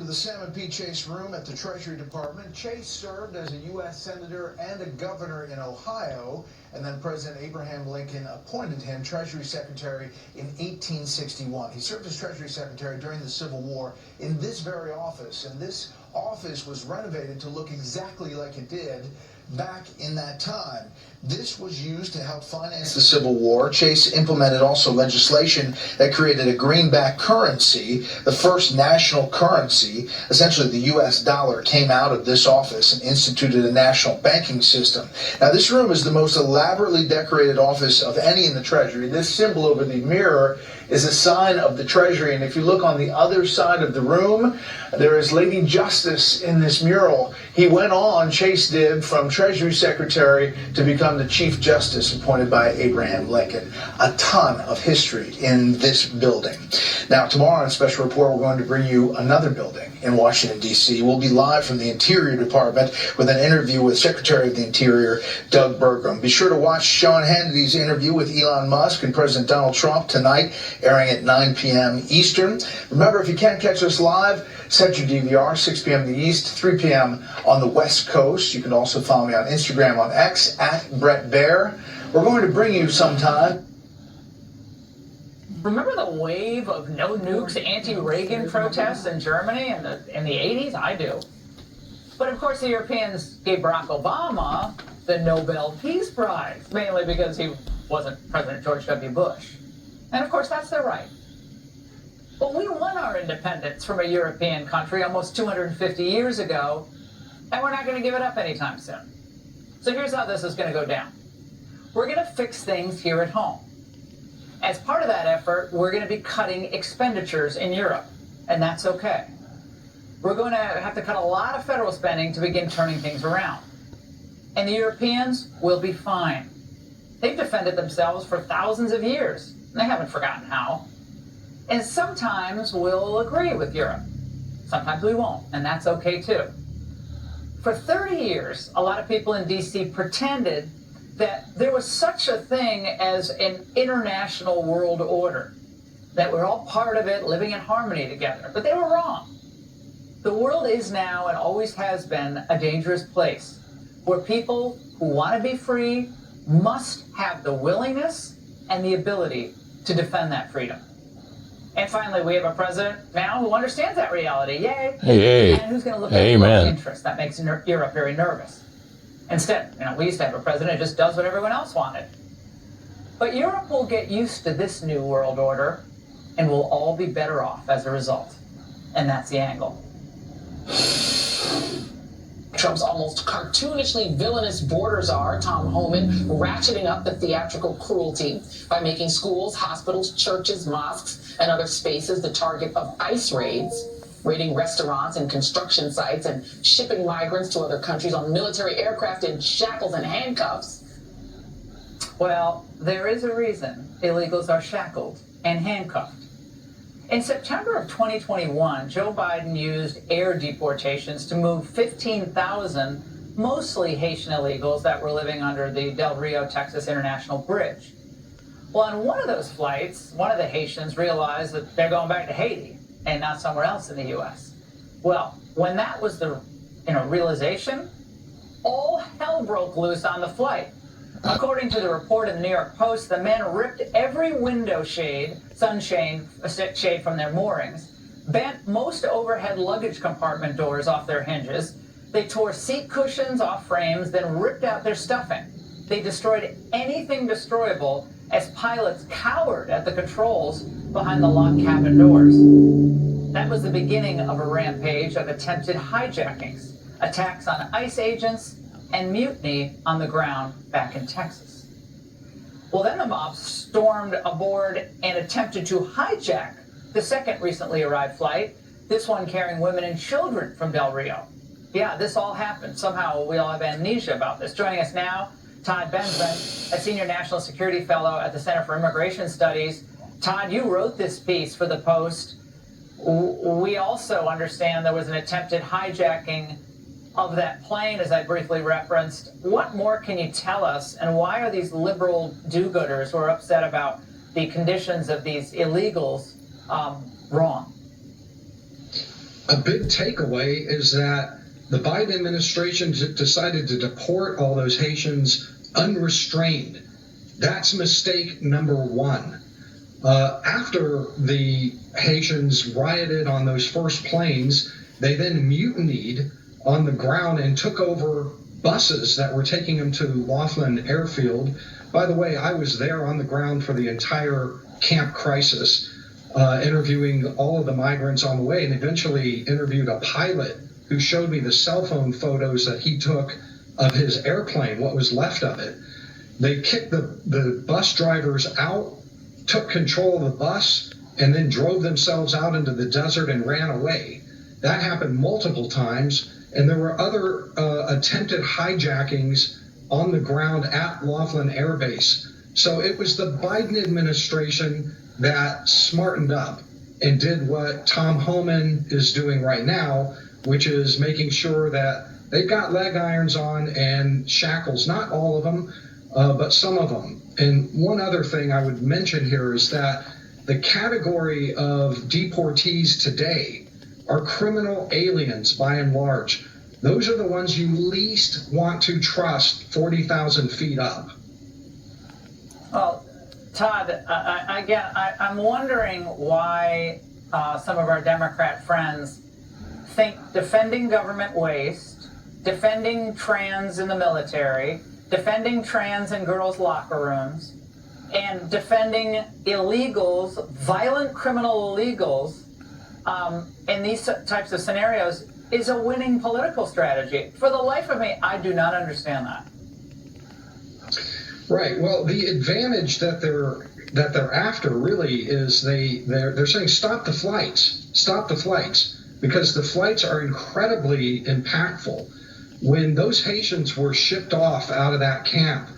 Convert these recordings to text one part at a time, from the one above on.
the Salmon P. Chase Room at the Treasury Department. Chase served as a U.S. Senator and a governor in Ohio, and then President Abraham Lincoln appointed him Treasury Secretary in 1861. He served as Treasury Secretary during the Civil War in this very office, and this office was renovated to look exactly like it did back in that time. This was used to help finance the Civil War. Chase implemented also legislation that created a greenback currency, the first national currency. Essentially, the U.S. dollar came out of this office and instituted a national banking system. Now, this room is the most elaborately decorated office of any in the Treasury. This symbol over the mirror is a sign of the Treasury, and if you look on the other side of the room, there is Lady Justice in this mural. He went on, Chase did, from Treasury Secretary to become the Chief Justice appointed by Abraham Lincoln. A ton of history in this building. Now, tomorrow on a special report, we're going to bring you another building in Washington, D.C. We'll be live from the Interior Department with an interview with Secretary of the Interior, Doug Burgum. Be sure to watch Sean Hanity's interview with Elon Musk and President Donald Trump tonight, airing at 9 p.m. Eastern. Remember, if you can't catch us live, set your DVR, 6 p.m. the East, 3 p.m. on the West Coast. You can also follow me on Instagram, on X, @BrettBear. We're going to bring you sometime. Remember the wave of no nukes anti-Reagan protests in Germany in the 80s? I do. But of course the Europeans gave Barack Obama the Nobel Peace Prize, mainly because he wasn't President George W. Bush. And of course that's their right. But we won our independence from a European country almost 250 years ago, and we're not going to give it up anytime soon. So here's how this is going to go down. We're going to fix things here at home. As part of that effort, we're going to be cutting expenditures in Europe, and that's okay. We're going to have to cut a lot of federal spending to begin turning things around. And the Europeans will be fine. They've defended themselves for thousands of years, and they haven't forgotten how. And sometimes we'll agree with Europe. Sometimes we won't, and that's okay too. For 30 years, a lot of people in D.C. pretended that there was such a thing as an international world order, that we're all part of it, living in harmony together. But they were wrong. The world is now, and always has been, a dangerous place, where people who want to be free must have the willingness and the ability to defend that freedom. And finally, we have a president now who understands that reality. Yay! Hey. And who's going to look at Europe's interests. That makes Europe very nervous. Instead, we used to have a president who just does what everyone else wanted. But Europe will get used to this new world order, and we'll all be better off as a result. And that's the angle. Trump's almost cartoonishly villainous border czar, Tom Homan, ratcheting up the theatrical cruelty by making schools, hospitals, churches, mosques, and other spaces the target of ICE raids, raiding restaurants and construction sites, and shipping migrants to other countries on military aircraft in shackles and handcuffs. Well, there is a reason illegals are shackled and handcuffed. In September of 2021, Joe Biden used air deportations to move 15,000 mostly Haitian illegals that were living under the Del Rio, Texas International Bridge. Well, on one of those flights, one of the Haitians realized that they're going back to Haiti and not somewhere else in the U.S. Well, when that was the realization, all hell broke loose on the flight. According to the report in the New York Post, the men ripped every window shade, shade from their moorings, bent most overhead luggage compartment doors off their hinges. They tore seat cushions off frames, then ripped out their stuffing. They destroyed anything destroyable as pilots cowered at the controls behind the locked cabin doors. That was the beginning of a rampage of attempted hijackings, attacks on ICE agents, and mutiny on the ground back in Texas. Well, then the mob stormed aboard and attempted to hijack the second recently arrived flight, this one carrying women and children from Del Rio. Yeah, this all happened. Somehow we all have amnesia about this. Joining us now, Todd Benjamin, a senior national security fellow at the Center for Immigration Studies. Todd, you wrote this piece for the Post. We also understand there was an attempted hijacking of that plane, as I briefly referenced. What more can you tell us, and why are these liberal do-gooders who are upset about the conditions of these illegals wrong? a big takeaway is that the Biden administration decided to deport all those Haitians unrestrained. That's mistake number one. After the Haitians rioted on those first planes, they then mutinied on the ground and took over buses that were taking them to Laughlin Airfield. By the way, I was there on the ground for the entire camp crisis, interviewing all of the migrants on the way, and eventually interviewed a pilot who showed me the cell phone photos that he took of his airplane, what was left of it. They kicked the bus drivers out, took control of the bus, and then drove themselves out into the desert and ran away. That happened multiple times, and there were other attempted hijackings on the ground at Laughlin Air Base. So it was the Biden administration that smartened up and did what Tom Homan is doing right now, which is making sure that they've got leg irons on and shackles, not all of them, but some of them. And one other thing I would mention here is that the category of deportees today are criminal aliens by and large. Those are the ones you least want to trust 40,000 feet up. Well, Todd, I'm wondering why some of our Democrat friends think defending government waste, defending trans in the military, defending trans in girls' locker rooms, and defending illegals, violent criminal illegals, in these types of scenarios is a winning political strategy. For the life of me, I do not understand that. Right. Well, the advantage that they're after really is they're saying stop the flights, because the flights are incredibly impactful. When those Haitians were shipped off out of that camp,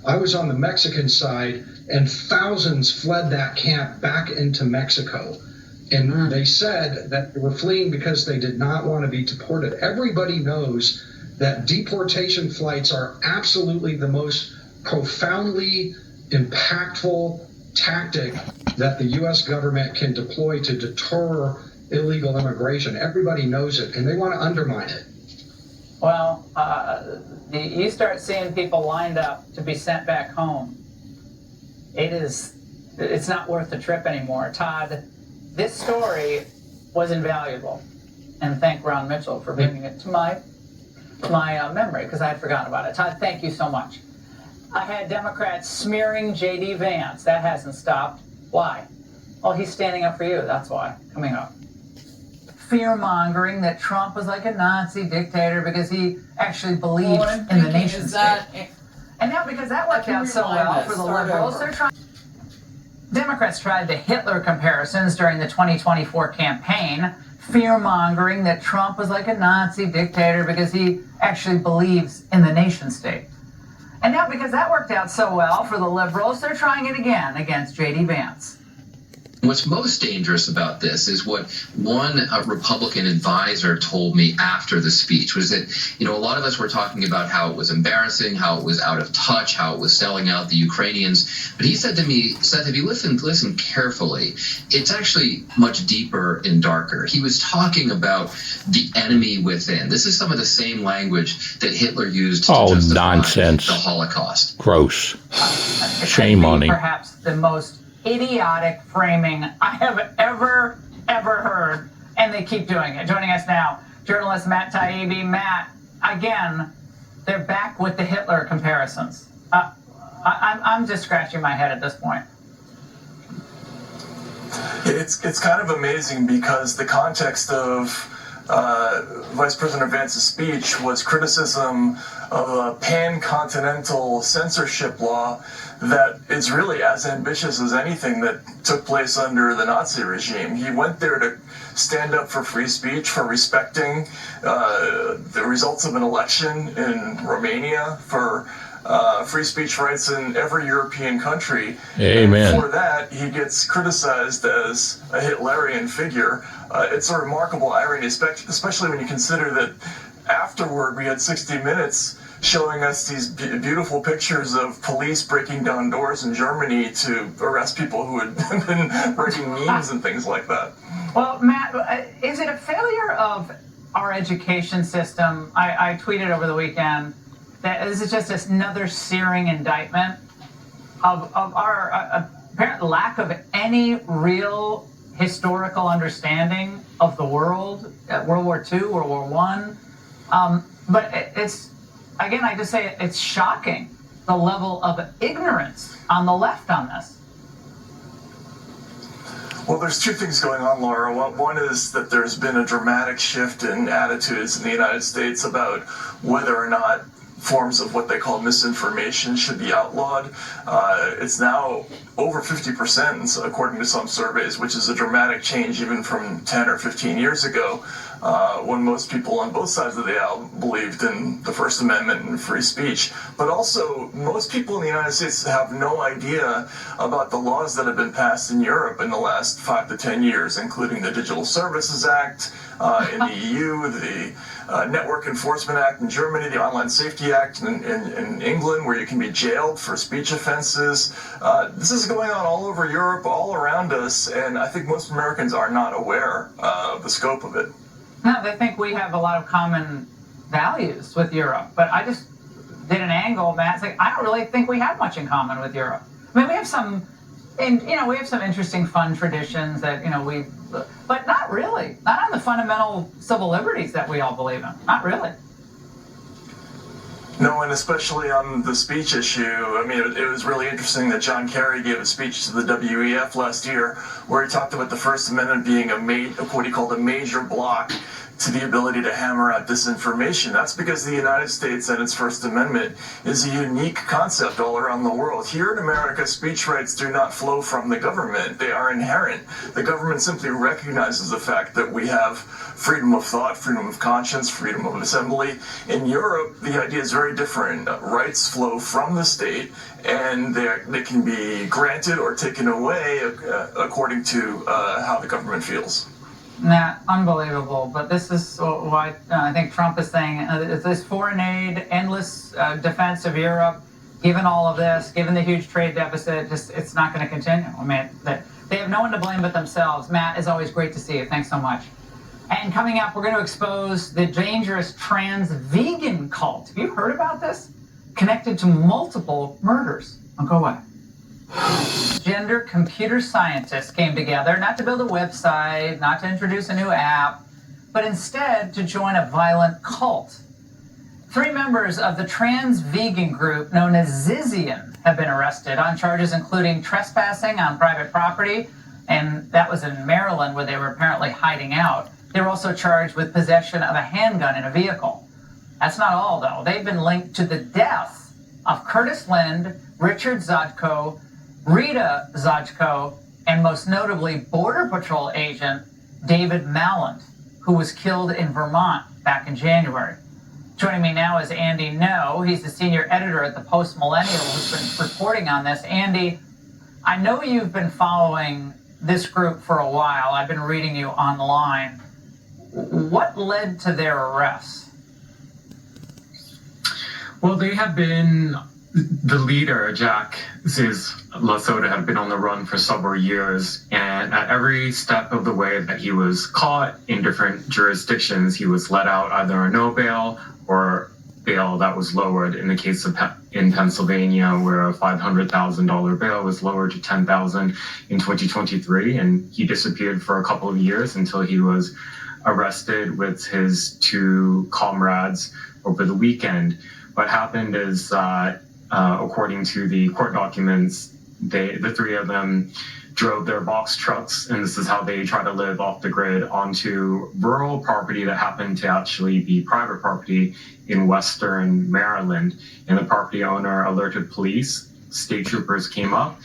I was on the Mexican side, and thousands fled that camp back into Mexico. And they said that they were fleeing because they did not want to be deported. Everybody knows that deportation flights are absolutely the most profoundly impactful tactic that the U.S. government can deploy to deter illegal immigration. Everybody knows it, and they want to undermine it. Well, you start seeing people lined up to be sent back home. It's not worth the trip anymore. Todd, this story was invaluable, and thank Ron Mitchell for bringing it to my memory, because I had forgotten about it. Todd, thank you so much. I had Democrats smearing J.D. Vance. That hasn't stopped. Why? Oh, he's standing up for you. That's why. Coming up. Fear-mongering that Trump was like a Nazi dictator because he actually believed in the nation state. And now, because that worked out so well for the liberals, Democrats tried the Hitler comparisons during the 2024 campaign, fear-mongering that Trump was like a Nazi dictator because he actually believes in the nation state. And now, because that worked out so well for the liberals, they're trying it again against J.D. Vance. What's most dangerous about this is what one Republican advisor told me after the speech was that, a lot of us were talking about how it was embarrassing, how it was out of touch, how it was selling out the Ukrainians. But he said to me, Seth, if you listen carefully, it's actually much deeper and darker. He was talking about the enemy within. This is some of the same language that Hitler used to justify the Holocaust. Gross. Shame on him. Perhaps the most idiotic framing I have ever heard, and they keep doing it. Joining us now, journalist Matt Taibbi. Matt, again, they're back with the Hitler comparisons. I'm just scratching my head at this point. It's kind of amazing because the context of Vice President Vance's speech was criticism of a pan-continental censorship law that is really as ambitious as anything that took place under the Nazi regime. He went there to stand up for free speech, for respecting the results of an election in Romania, for free speech rights in every European country. Amen. And for that, he gets criticized as a Hitlerian figure. It's a remarkable irony, especially when you consider that afterward we had 60 Minutes showing us these beautiful pictures of police breaking down doors in Germany to arrest people who had been writing memes and things like that. Well, Matt, is it a failure of our education system? I tweeted over the weekend that this is just another searing indictment of our apparent lack of any real historical understanding of the world, World War II, World War I. But it's, again, I just say it's shocking, the level of ignorance on the left on this. Well, there's two things going on, Laura. One is that there's been a dramatic shift in attitudes in the United States about whether or not forms of what they call misinformation should be outlawed. It's now over 50%, according to some surveys, which is a dramatic change even from 10 or 15 years ago, when most people on both sides of the aisle believed in the First Amendment and free speech. But also, most people in the United States have no idea about the laws that have been passed in Europe in the last 5 to 10 years, including the Digital Services Act in the EU, the Network Enforcement Act in Germany, the Online Safety Act in England, where you can be jailed for speech offenses. This is going on all over Europe, all around us, and I think most Americans are not aware of the scope of it. No, they think we have a lot of common values with Europe, but I just did an angle, Matt. It's like, I don't really think we have much in common with Europe. I mean, we have some, and we have some interesting, fun traditions that but not really. Not on the fundamental civil liberties that we all believe in. Not really. No, and especially on the speech issue. I mean, it was really interesting that John Kerry gave a speech to the WEF last year where he talked about the First Amendment being what he called a major block to the ability to hammer out disinformation. That's because the United States and its First Amendment is a unique concept all around the world. Here in America, speech rights do not flow from the government. They are inherent. The government simply recognizes the fact that we have freedom of thought, freedom of conscience, freedom of assembly. In Europe, the idea is very different. Rights flow from the state, and they can be granted or taken away according to how the government feels. Nah, unbelievable. But this is why I think Trump is saying this foreign aid, endless defense of Europe, given all of this, given the huge trade deficit, it's not going to continue. I mean, they have no one to blame but themselves. Matt, it's always great to see you. Thanks so much. And coming up, we're going to expose the dangerous trans vegan cult. Have you heard about this? Connected to multiple murders. Don't go away. Gender computer scientists came together not to build a website, not to introduce a new app, but instead to join a violent cult. 3 members of the trans vegan group known as Zizian have been arrested on charges including trespassing on private property, and that was in Maryland where they were apparently hiding out. They were also charged with possession of a handgun in a vehicle. That's not all, though. They've been linked to the death of Curtis Lind, Richard Zodko, Rita Zodko, and most notably Border Patrol agent David Malland, who was killed in Vermont back in January. Joining me now is Andy No. He's the senior editor at the Post Millennial who's been reporting on this. Andy, I know you've been following this group for a while. I've been reading you online. What led to their arrests? Well, they have been, the leader, Jack Ziz Lasota, had been on the run for several years, and at every step of the way that he was caught in different jurisdictions, he was let out either on no bail or bail that was lowered. In the case of in Pennsylvania, where a $500,000 bail was lowered to $10,000 in 2023, and he disappeared for a couple of years until he was arrested with his 2 comrades over the weekend. What happened is, according to the court documents, the 3 of them drove their box trucks, and this is how they try to live off the grid, onto rural property that happened to actually be private property in Western Maryland. And the property owner alerted police. State troopers came up,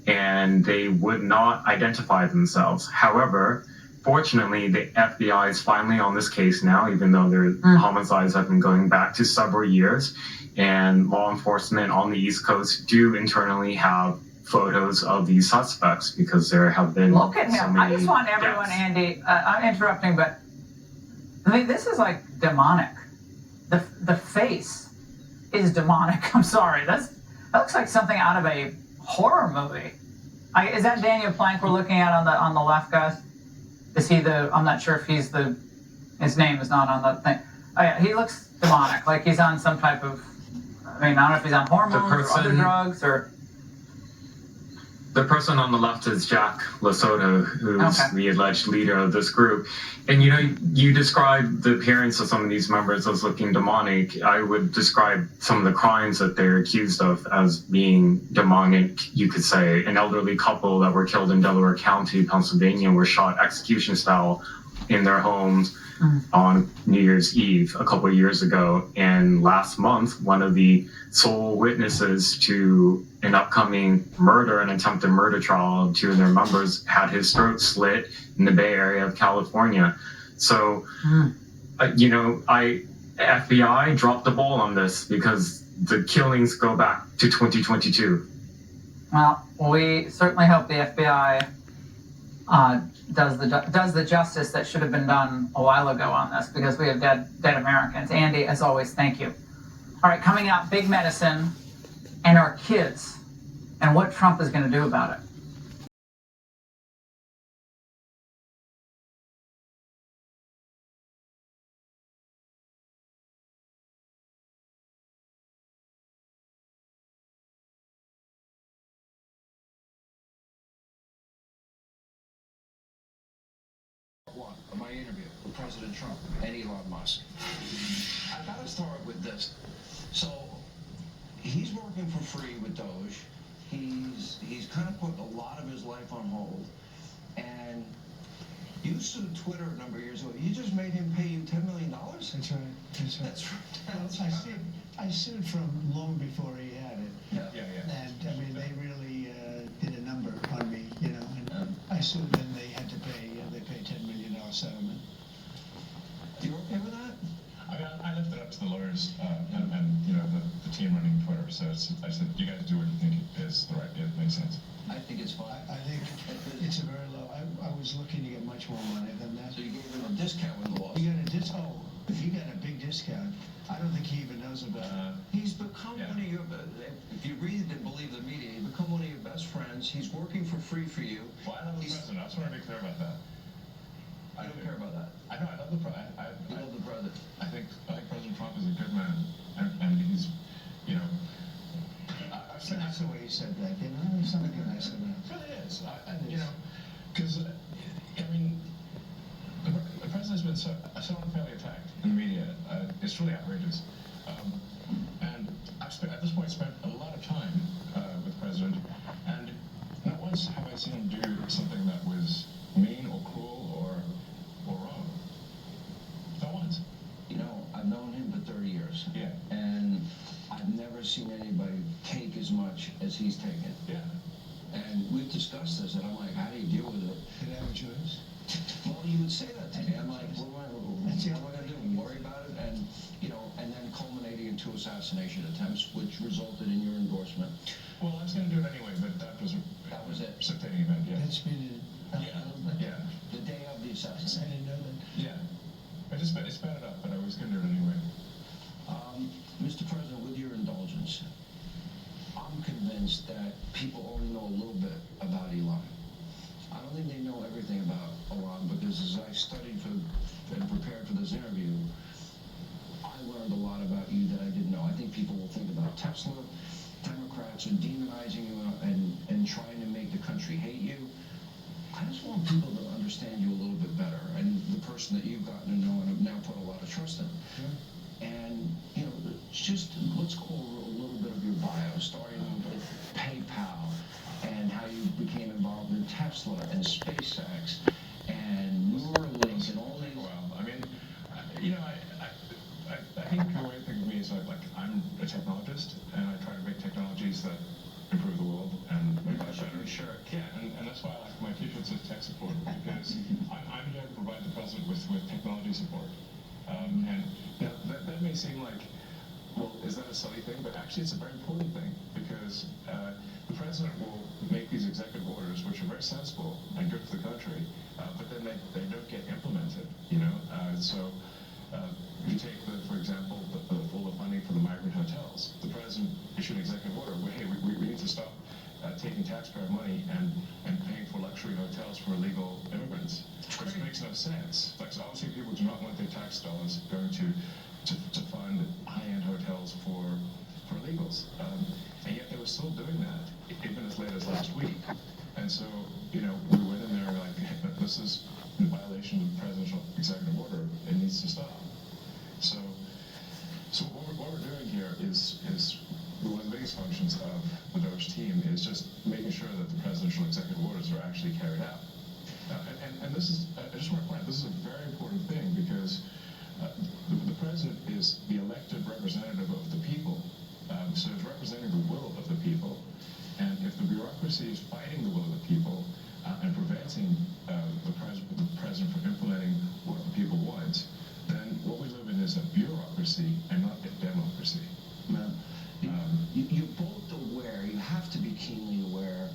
and they would not identify themselves. However, fortunately, the FBI is finally on this case now, even though their homicides have been going back to several years. And law enforcement on the East Coast do internally have photos of these suspects because there have been Look at him. so many I just want everyone, deaths. Andy, I'm interrupting, but I mean, this is like demonic. The face is demonic. I'm sorry. That looks like something out of a horror movie. Is that Daniel Plank we're looking at on the left, guys? Is he I'm not sure if he's his name is not on the thing. Oh yeah, he looks demonic, like he's on some type of, I don't know if he's on hormones or other drugs or... The person on the left is Jack Lasota, who's the alleged leader of this group. And you describe the appearance of some of these members as looking demonic. I would describe some of the crimes that they're accused of as being demonic. You could say an elderly couple that were killed in Delaware County, Pennsylvania, were shot execution style in their homes on New Year's Eve a couple of years ago. And last month, one of the sole witnesses to an upcoming murder, an attempted murder trial of two of their members, had his throat slit in the Bay Area of California. So, FBI dropped the ball on this because the killings go back to 2022. Well, we certainly hope the FBI does the justice that should have been done a while ago on this, because we have dead Americans. Andy, as always, thank you. All right, coming up, big medicine and our kids and what Trump is going to do about it. One of my interview with President Trump and Elon Musk. I gotta start with this. So he's working for free with Doge. He's kind of put a lot of his life on hold. And you sued Twitter a number of years ago. You just made him pay you $10 million? That's right. I sued from long before he had it. Yeah. And I mean, they really did a number on me, and I sued them. They had to pay. They paid $10 million settlement. You okay with that? I mean, I left it up to the lawyers and the team running Twitter. So I said, you guys do what you think is the right. It makes sense. I think it's fine. I think it's a very low. I was looking to get much more money than that. So you gave him a discount with the law. You got a discount. Oh, if you got a big discount, I don't think he even knows about it. He's become one of your. If you read and believe the media, he's become one of your best friends. He's working for free for you. Well, I love the president. I just want to be clear about that. I don't care about that. I know. I love the president. I love the president. I think President Trump is a good man, and he's, That's the way he said that. It's not a good nice man. It really is. Because I mean, the president's been so unfairly attacked in the media. It's really outrageous. And I've at this point spent a lot of time with the president, and not once have I seen him do something that was mean or cruel or wrong. Not once. I've known him for 30 years. Yeah. And I've never seen anybody take as much as he's taken. Yeah. And we've discussed this, and I'm like, how do you deal with it? Did I have a choice? Well, you would say that to me. I'm like, what am I going to do? Worry about it? And, and then culminating in 2 assassination attempts, which resulted in your endorsement. Well, I was going to do it anyway, but that was it. Precipitating event, yeah. That's been Yeah. The day of the assassination. I didn't know that. Yeah. I just sped it up, but I was going to do it anyway. Mr. President, with your indulgence, I'm convinced that people only know a little bit about Elon. I don't think they know everything about Elon, because as I studied and prepared for this interview, I learned a lot about you that I didn't know. I think people will think about Tesla. Democrats are demonizing you and trying to make the country hate you. I just want people to understand you a little bit better, and the person that you've gotten to know and have now put a lot of trust in. And, just let's go over a little bit of your bio, starting with PayPal, and how you became involved in Tesla and SpaceX and Neuralink and all these. Well, I mean, I think the way to think of me is like I'm a technologist, and I try to make technologies that improve the world and make life better. Sure. Yeah, and that's why I like my t-shirt says tech support, because I'm here to provide the president with technology support. And that may seem like, well, is that a silly thing? But actually it's a very important thing, because the president will make these executive orders, which are very sensible and good for the country, but then they don't get implemented, So you take, for example, all the funding for the migrant at hotels. The president issued an executive order where, hey, we need to stop taking taxpayer money and paying for luxury hotels for illegal immigrants, which makes no sense. Like, so obviously people do not want their tax dollars going to fund high-end hotels for illegals. And yet they were still doing that, even as late as last week. And so, you know, we went in there like, this is in violation of the presidential executive order. It needs to stop. So what we're doing here is one of the biggest functions of the DOGE team is just making sure that the presidential executive orders are actually carried out. And this is, I just want to point out, this is a very important thing because the president is the elected representative of the people. So he's representing the will of the people. And if the bureaucracy is fighting the will of the people and preventing the president from implementing what the people want, then what we live in is a bureaucracy and not a democracy. Well, you're both aware, you have to be keenly aware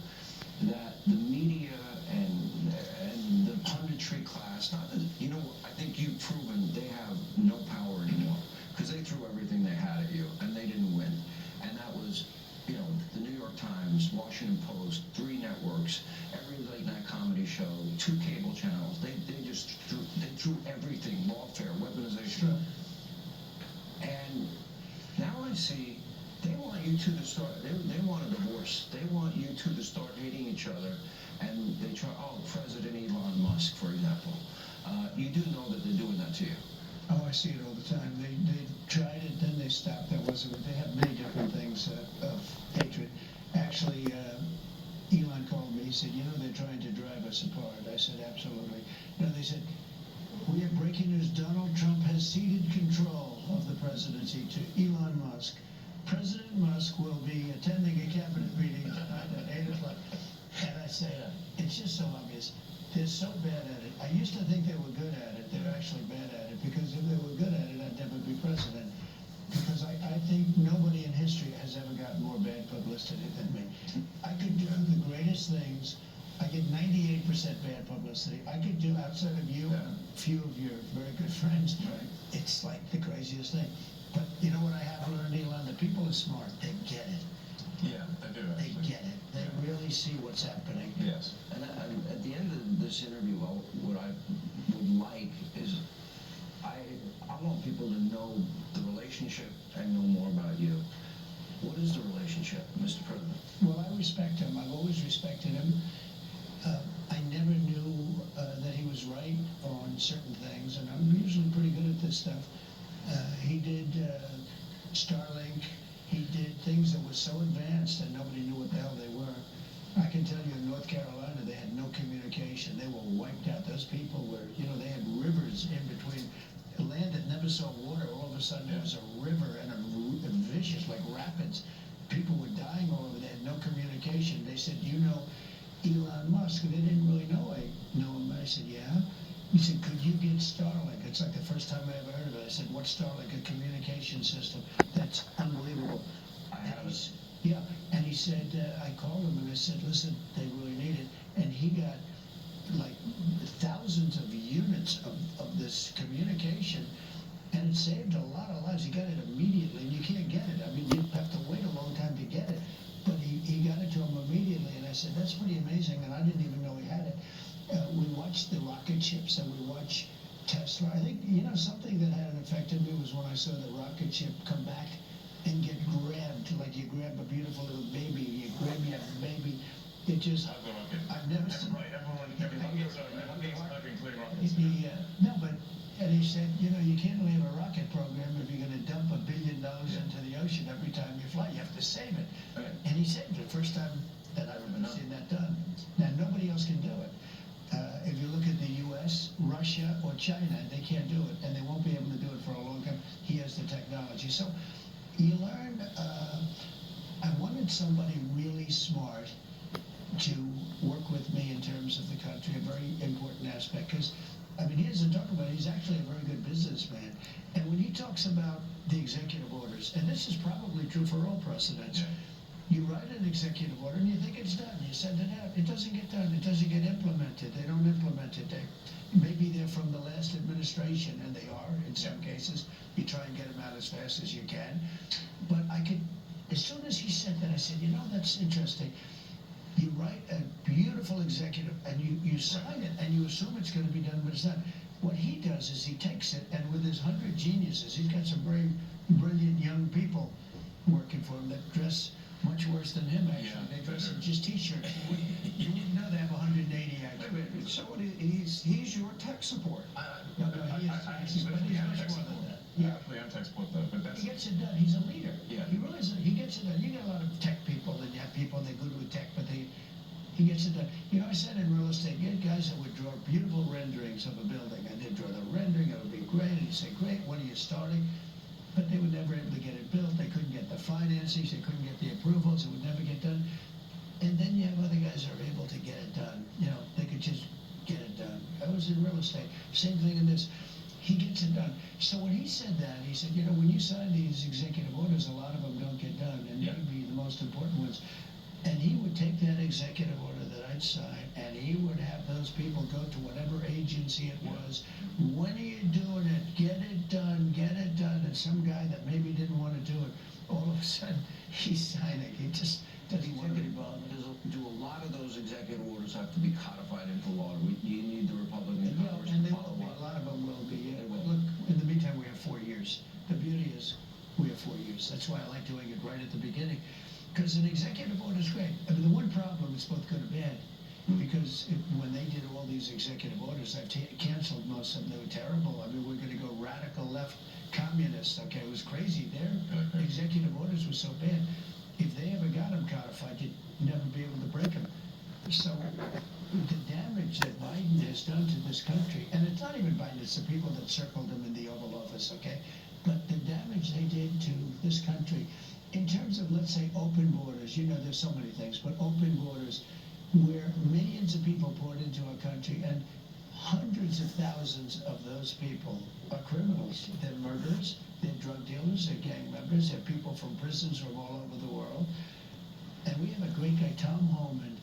that the media and the punditry class, not that, you know, I think you've proven they have no power anymore because they threw everything they had at you and they didn't win. And that was, you know, the New York Times, Washington Post, 3 networks, every late night comedy show, 2 cable channels. They just threw everything, lawfare, weaponization. And now I see they want you two to start, they want a divorce. They want you two to start hating each other. And they try, President Elon Musk, for example. You do know that they're doing that to you. Oh, I see it all the time. They tried it, then they stopped. That wasn't it. They have many different things of hatred. Actually, Elon called me. He said, you know, they're trying to drive us apart. I said, absolutely. You know, they said, we have breaking news. Donald Trump has ceded control of the presidency to Elon Musk. President Musk will be attending a cabinet meeting tonight at 8 o'clock. And I say, it's just so obvious. They're so bad at it. I used to think they were good at it. They're actually bad at it because if they were good at it, I'd never be president. Because I think nobody in history has ever gotten more bad publicity than me. I could do the greatest things. I get 98% bad publicity. I could do, outside of you and a few of your very good friends, it's like the craziest thing. But you know what I have learned, Elon? The people are smart. They get it. Yeah, they do. They get it. They really see what's happening. Yes. And at the end of this interview, what I would like is I want people to know the relationship and know more about you. What is the relationship, Mr. President? Well, I respect him. I've always respected him. I never knew that he was right on certain things, and I'm usually pretty good at this stuff. He did Starlink. He did things that were so advanced that nobody knew what the hell they were. I can tell you in North Carolina, they had no communication. They were wiped out. Those people were, you know, they had rivers in between. A land that never saw water, all of a sudden there was a river and a vicious, like rapids. People were dying all over. They had no communication. They said, you know Elon Musk? And they didn't really know I know him. I said, yeah. He said, could you get Starlink? It's like the first time I ever heard of it. I said, what's Starlink? A communication system. That's unbelievable. I have it. Yeah, and he said, I called him and I said, listen, they really need it. And he got like thousands of units of this communication, and it saved a lot of lives. He got it immediately, and you can't get it. I mean, you have to wait a long time to get it. But he got it to him immediately, and I said, that's pretty amazing, and I didn't even know he had it. We watched the rocket ships, and we watched Tesla. I think, you know, something that had an effect on me was when I saw the rocket ship come back and get grabbed, like you grab a beautiful little baby, you grab your baby. It just, I've never seen. No, but, and he said, you know, you can't leave a rocket program if you're going to dump $1 billion into the ocean every time you fly. You have to save it. And he saved it. First time that I've ever seen that done. Now, nobody else can do it. If you look at the U.S., Russia, or China, they can't do it, and they won't be able to do it for a long time. He has the technology. So you learn, I wanted somebody really smart to work with me in terms of the country, a very important aspect, because, I mean, he doesn't talk about it. He's actually a very good businessman. And when he talks about the executive orders, and this is probably true for all presidents, You write an executive order and you think it's done. You send it out. It doesn't get done. It doesn't get implemented. They don't implement it. Maybe they're from the last administration, and they are in some cases. You try and get them out as fast as you can. But as soon as he said that, I said, you know, that's interesting. You write a beautiful executive, and you sign it, and you assume it's going to be done, but it's not. What he does is he takes it, and with his 100 geniuses, he's got some very brilliant young people working for him that dress much worse than him, actually. They dress in just T-shirts. You wouldn't know they have 180 actually. So he's your tech support. No, he is. But he's much more than that. Yeah, actually, I'm tech support though, but that's. He gets it done. He's a leader. Yeah. He really is. He gets it done. You get a lot of tech people, and you have people that are good with tech, but he gets it done. You know, I said in real estate, you had guys that would draw beautiful renderings of a building, and they'd draw the rendering, it would be great, and you'd say, great, when are you starting? But they were never able to get it built. They couldn't get the financing. They couldn't get the approvals. It would never get done. And then you have other guys that are able to get it done. You know, they could just get it done. I was in real estate. Same thing in this. He gets it done. So when he said that, he said, you know, when you sign these executive orders, a lot of them don't get done, and maybe the most important ones. And he would take that executive order that I'd sign, and he would have those people go to whatever agency it was. When are you doing it? Get it done, get it done. And some guy that maybe didn't want to do it, all of a sudden, he's signing. He just doesn't want to be bothered. Do a lot of those executive orders have to be codified into law? You need the Republican Congress and to they follow will be. up. A lot of them will be. Yeah. Look, in the meantime, we have 4 years. The beauty is we have 4 years. That's why I like doing it right at the beginning. Because an executive order is great. I mean, the one problem is both good and bad. Because when they did all these executive orders, I've canceled most of them. They were terrible. I mean, we're going to go radical left communists. Okay, it was crazy. Their executive orders were so bad. If they ever got them codified, you'd never be able to break them. So the damage that Biden has done to this country, and it's not even Biden, it's the people that circled him in the Oval Office, okay? But the damage they did to this country, in terms of, let's say, open borders, you know, there's so many things, but open borders, where millions of people poured into our country, and hundreds of thousands of those people are criminals. They're murderers, they're drug dealers, they're gang members, they're people from prisons from all over the world. And we have a great guy, Tom Homan,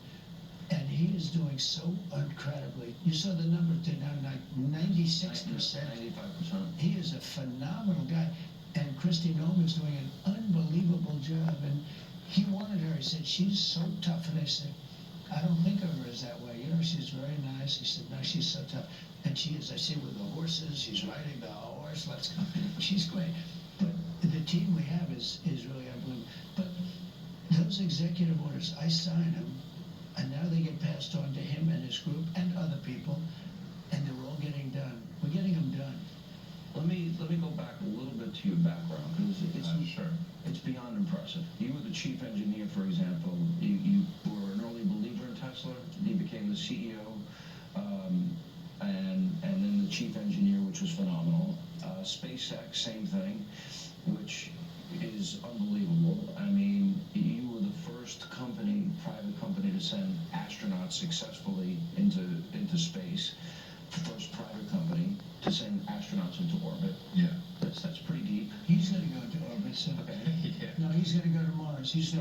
and he is doing so incredibly. You saw the number to now, like 96%. 95%. He is a phenomenal guy. And Kristi Noem is doing an unbelievable job. And he wanted her, he said, she's so tough. And I said, I don't think of her as that way. You know, she's very nice. He said, no, she's so tough. And she is, I see with the horses, she's riding the horse, let's go. She's great. But the team we have is really unbelievable. But those executive orders, I sign them, and now they get passed on to him and his group and other people, and they're all getting done. We're getting them done. Let me go back a little bit to your background, because it's beyond impressive. You were the chief engineer, for example. You were an early believer in Tesla. You became the CEO, and then the chief engineer, which was phenomenal. SpaceX, same thing, which is unbelievable. I mean, you were the first private company to send astronauts successfully into space. First private company to send astronauts into orbit. Yeah. That's pretty deep. He's going to go into orbit, so. Okay. Yeah. No, he's going to go to Mars. He's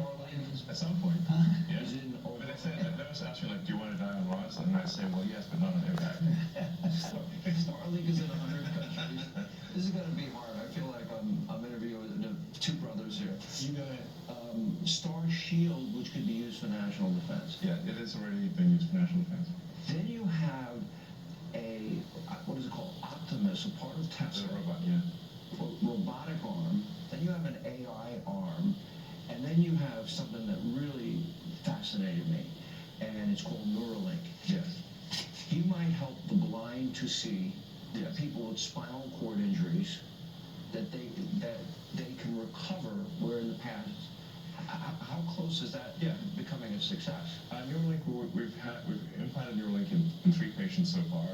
At some point. Huh? Yeah. He's in But they said, they was asking, like, do you want to die on Mars? And I say, well, yes, but not on impact. Starlink is in 100 countries. This is going to be hard. I feel like I'm interviewing the two brothers here. You go ahead. Star Shield, which could be used for national defense. Yeah, it is already being used for national defense. Then you have what is it called? Optimus, a part of It's Tesla. a robot, yeah. Robotic arm. Then you have an AI arm. And then you have something that really fascinated me. And it's called Neuralink. Yes. You might help the blind to see people with spinal cord injuries that they can recover, where in the past, how close is that becoming a success? Neuralink, we've implanted Neuralink in 3 patients so far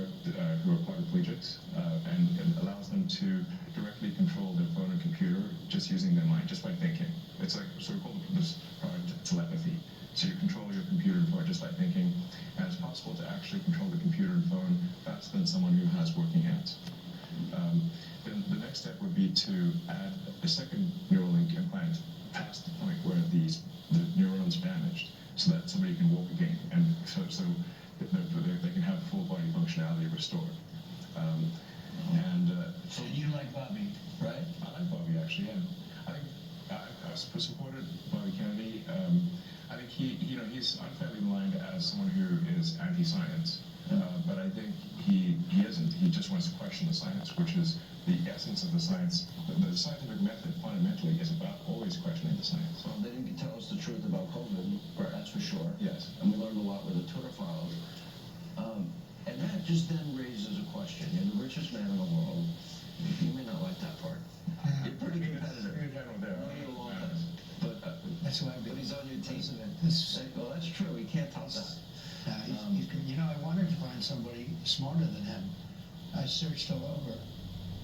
who are quadriplegics, and it allows them to directly control their phone and computer just using their mind, just by thinking. It's like, so we call this product telepathy. So you control your computer and phone just by thinking, and it's possible to actually control the computer and phone faster than someone who has working hands. Then the next step would be to add a second neural link implant past the point where the neuron's damaged, so that somebody can walk again, and so they can have full body functionality restored. So you like Bobby, right? I like Bobby, actually, yeah. I think I supported Bobby Kennedy. I think he's unfairly maligned as someone who is anti-science, but I think he isn't. He just wants to question the science, which is the essence of the science. The scientific method fundamentally is about always questioning the science. Well, they didn't tell us the truth about COVID, Right. that's for sure. Yes. And we learned a lot with the Twitter files. And that just then raises a question. You're the richest man in the world. You may not like that part. You're pretty competitive. You're general there. You're a long time. But That's why but he's on your team. Well, that's true. He can't tell that. You know, I wanted to find somebody smarter than him. I searched all over.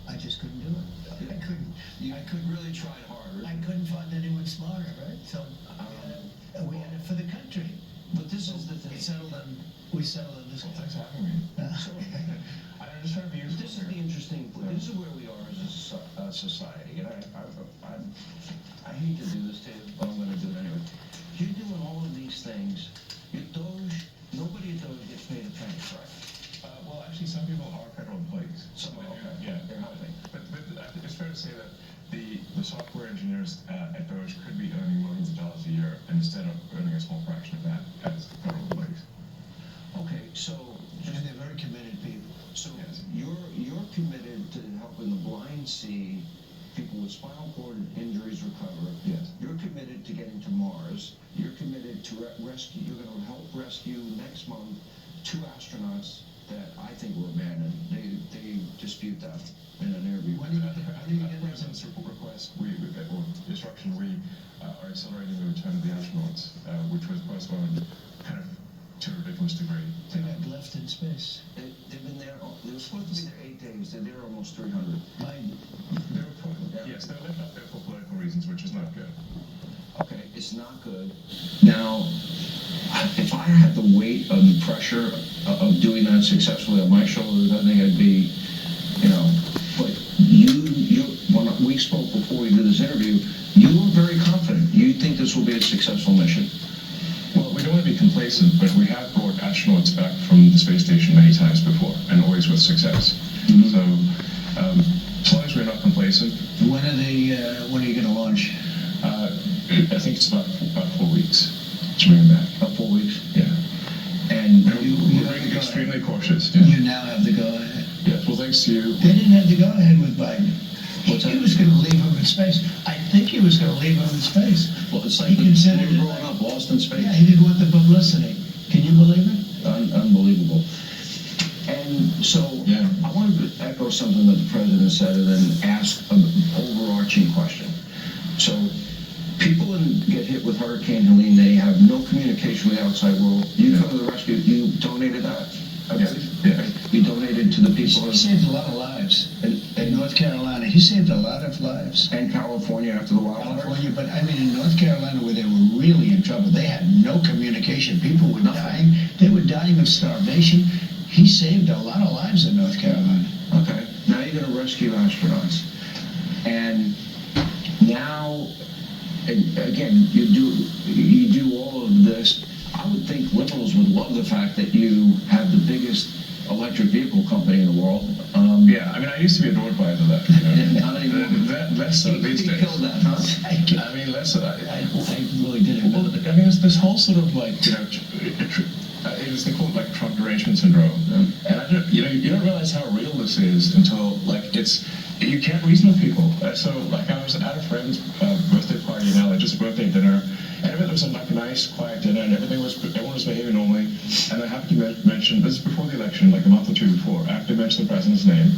I just couldn't do it. I couldn't really try harder. I couldn't find anyone smarter, right? So we had it for the country. But this is the thing. We settled on this. Well, thanks for having me. I'm just trying to be useful. This is the interesting. This is where we are as a society, and I hate to do this to you, but I'm going to do it anyway. You're doing all of these things. Nobody at Doge gets paid a penny, right? Well, actually, some people are federal employees. Some are, okay. Yeah, They're helping. But it's fair to say that the software engineers at Doge could be earning millions of dollars a year instead of earning a small fraction of that as federal employees. Okay, so And they're very committed people. So you're committed to helping the blind see, people with spinal cord injuries recover. Yes. You're committed to getting to Mars. You're committed to rescue. You're going to help rescue next month 2 astronauts that I think were abandoned. They dispute that in an interview. At the president's request, or instruction, we are accelerating the return of the astronauts, which was postponed kind of to a ridiculous degree. They got left in space. They've been there. They were supposed to be there 8 days. They're there almost 300. Yes, they were left up there for political reasons, which is not good. Okay, it's not good. Now, if I had the weight of the pressure of doing that successfully on my shoulders, I think I'd be, but when we spoke before we did this interview, you were very confident. You think this will be a successful mission. Well, we don't want to be complacent, but we have brought astronauts back from the space station many times before, and always with success. Mm-hmm. So, as long as we're not complacent. When are you going to launch? I think it's about 4 weeks. It's bringing back. About 4 weeks? Yeah. And we're being extremely cautious. Yeah. You now have the go-ahead. Yes, well, thanks to you. They didn't have the go-ahead with Biden. He was going to leave him in space. I think he was going to leave him in space. Well, it's like he considered it growing up lost in space. Yeah, he didn't want the publicity. Can you believe it? Unbelievable. And so I wanted to echo something that the president said and then ask an overarching question. So people get hit with Hurricane Helene, they have no communication with the outside world. You come to the rescue, you donated that. Okay. Yeah. You donated to the people. He saved a lot of lives in North Carolina. He saved a lot of lives. And California after the wildfires. California, but I mean in North Carolina where they were really in trouble, they had no communication. People were dying. They were dying of starvation. He saved a lot of lives in North Carolina. Okay. Now you're going to rescue astronauts. And now, and again, you do all of this. I would think liberals would love the fact that you have the biggest electric vehicle company in the world. Yeah, I mean, I used to be adored by that. Not anymore. Less so these days. Killed that, huh? I mean, less so. I really didn't. Well, I mean, it's this whole sort of like, they call it like Trump derangement syndrome. And you don't realize how real this is until you can't reason with people. So like I was at a friend's birthday party in LA, just a birthday dinner, and everything was like a nice, quiet dinner, and everyone was behaving normally. And I happened to mention, this is before the election, like a month or two before, I happened to mention the president's name,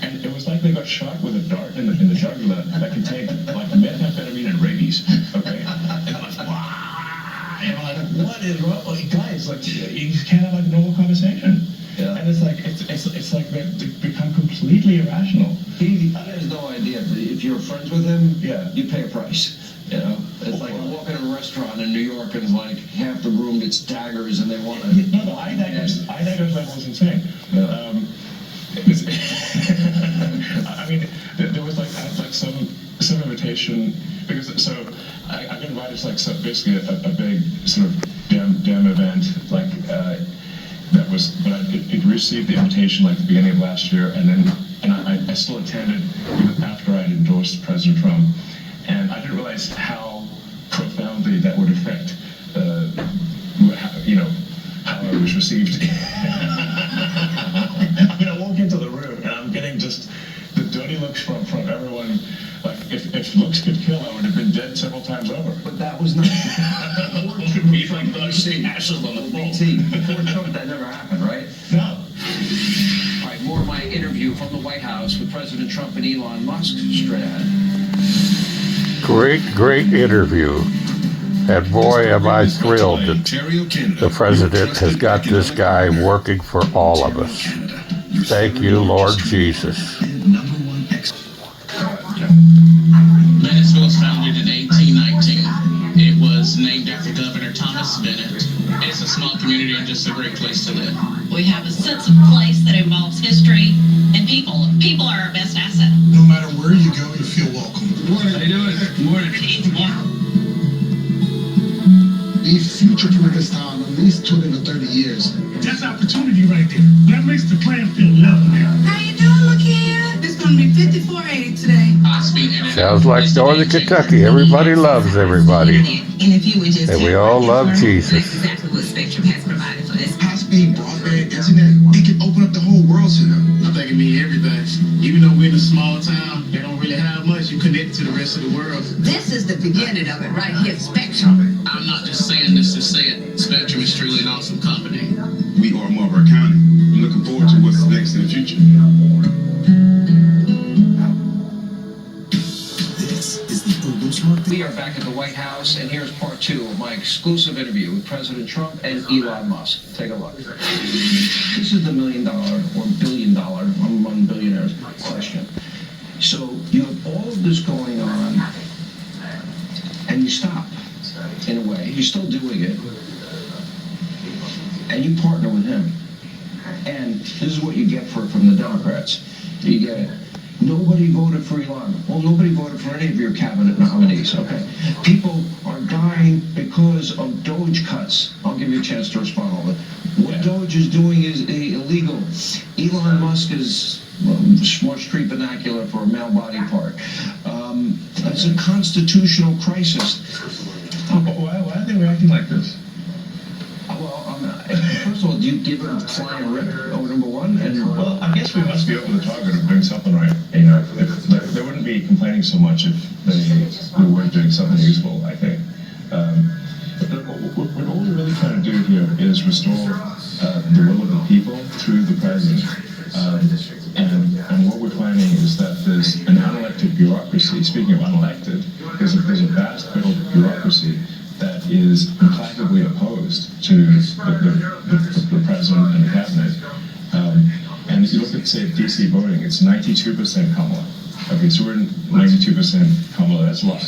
and it was like they got shot with a dart in the jugular that contained like methamphetamine and rabies. Okay, and I'm like, wow. And I'm like, what is wrong? Like, guys, like you can't have like a normal conversation. Yeah. And it's like they've become completely irrational. He has no idea. If you're friends with him, you pay a price. It's like you walk in a restaurant in New York and it's like half the room gets daggers and they want to. No, I think level is insane. Yeah. invitation, because so I got invited to like basically a big sort of dem event, like that was, but it received the invitation like the beginning of last year, and I still attended even after I had endorsed President Trump, and I didn't realize how profoundly that would affect, how I was received. I mean, I walk into the room and I'm getting just the dirty looks from everyone. Like, if looks could kill, I would have been dead several times over. But that was not. To me, like seeing ashes on the floor. Before Trump, that never happened, right? No. All right, more of my interview from the White House with President Trump and Elon Musk straight ahead. Great interview. And boy, am I thrilled that the president has got this guy working for all of us. Thank you, Lord Jesus. Bennettsville was founded in 1819. It was named after Governor Thomas Bennett. It's a small community and just a great place to live. We have a sense of place that involves history and people. People are our best asset. No matter where you go, you feel welcome. Good morning. How you doing? Good morning. We future-proof this town at least 20 to 30 years. That's opportunity right there. That makes the playing field level now. How you doing, look here? It's going to be 5480 today. Sounds like Northern Kentucky. Everybody loves everybody. And we all love Jesus. That's exactly what Spectrum has provided for us. High-speed broadband internet, it can open up the whole world to them. I think it means everything. Even though we're in a small town, they don't really have much. You connect to the rest of the world. This is the beginning of it right here, Spectrum. I'm not just saying this to say it. Spectrum is truly an awesome company. We are Marlboro County. I'm looking forward to what's next in the future. We are back at the White House, and here's part 2 of my exclusive interview with President Trump and Elon Musk. Take a look. This is the $1 million or $1 billion, among billionaires, question. So you have all of this going on, and you stop, in a way. You're still doing it, and you partner with him. And this is what you get from the Democrats. You get nobody voted for Elon. Well, nobody voted for any of your cabinet nominees, okay? People are dying because of Doge cuts. I'll give you a chance to respond on it. What Doge is doing is illegal. Elon Musk is Smart Street vernacular for a male body part. It's a constitutional crisis. Why are they reacting like this? Well, first of all, do you give them flying rip over number one? And well, I guess we must be over the target of doing something right. You know, if they wouldn't be complaining so much if we weren't doing something useful, I think. But what all we're really trying to do here is restore the will of the people through the president. And what we're finding is that there's an unelected bureaucracy. Speaking of unelected, there's a vast federal bureaucracy that is implacably opposed to the president and the cabinet. And if you look at, say, DC voting, it's 92% Kamala. Okay, so we're 92% Kamala. That's a lot.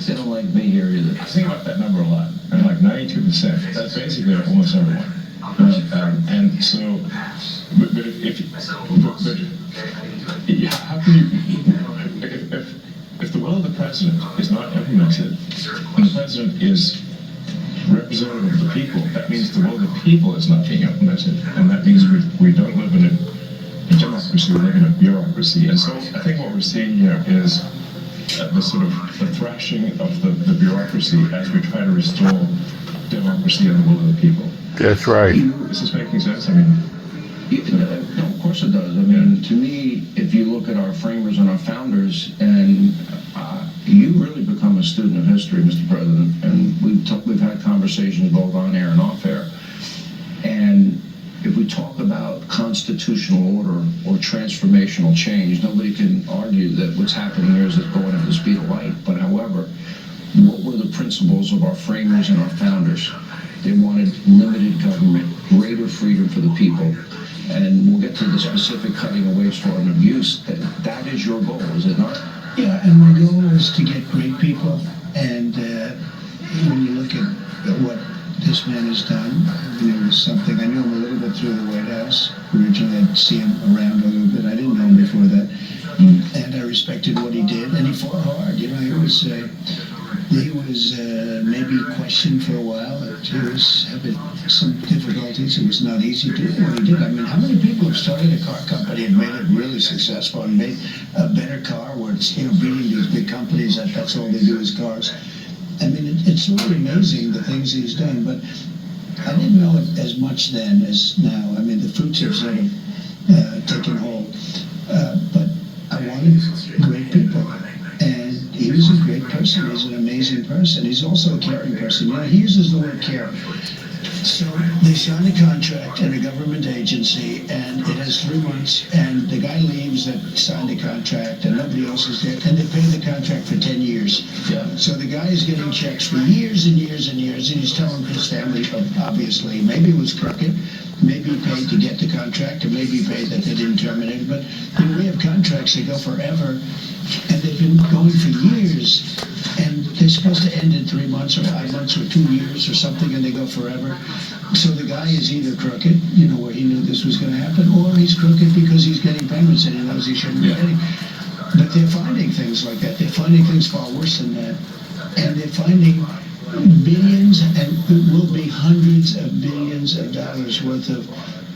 They don't like me here either. I think about that number a lot. And like 92%, that's basically almost everyone. And so, but how can you, if the will of the president is not implemented, and the president is representative of the people, that means the will of the people is not being implemented, and that means we don't live in a democracy, we live in a bureaucracy. And so I think what we're seeing here is the sort of the thrashing of the bureaucracy as we try to restore democracy and the will of the people. That's right. Is this making sense? I mean, no, of course it does. I mean, to me, if you look at our framers and our founders, and you really become a student of history, Mr. President, and we've had conversations both on air and off air. And if we talk about constitutional order or transformational change, nobody can argue that what's happening here is it's going at the speed of light. But however, what were the principles of our framers and our founders? They wanted limited government, greater freedom for the people. And we'll get to the specific cutting away, store, and abuse. That is your goal, is it not? Yeah, and my goal is to get great people. And when you look at what this man has done, it was something. I knew him a little bit through the White House. Originally, I'd see him around a little bit. I didn't know him before that. And I respected what he did, and he fought was maybe questioned for a while. He was having some difficulties. It was not easy doing what he did. I mean, how many people have started a car company and made it really successful and made a better car where it's, beating these big companies that's all they do is cars. I mean, it's really amazing the things he's done, but I didn't know it as much then as now. I mean, the fruits have sort of taken hold. But I wanted great people. And he was a great person. He's an amazing person. He's also a caring person. He uses the word care. So they sign a contract at a government agency, and it has 3 months, and the guy leaves that signed the contract, and nobody else is there, and they pay the contract for 10 years. Yeah. So the guy is getting checks for years and years and years, and he's telling his family, obviously, maybe it was crooked, maybe he paid to get the contract, or maybe he paid that they didn't terminate it, but we have contracts that go forever, and they've been going for years, and they're supposed to end in 3 months or 5 months or 2 years or something, and they go forever. So the guy is either crooked, where he knew this was going to happen, or he's crooked because he's getting payments and he knows he shouldn't be getting. But they're finding things like that. They're finding things far worse than that. And they're finding billions, and it will be hundreds of billions of dollars worth of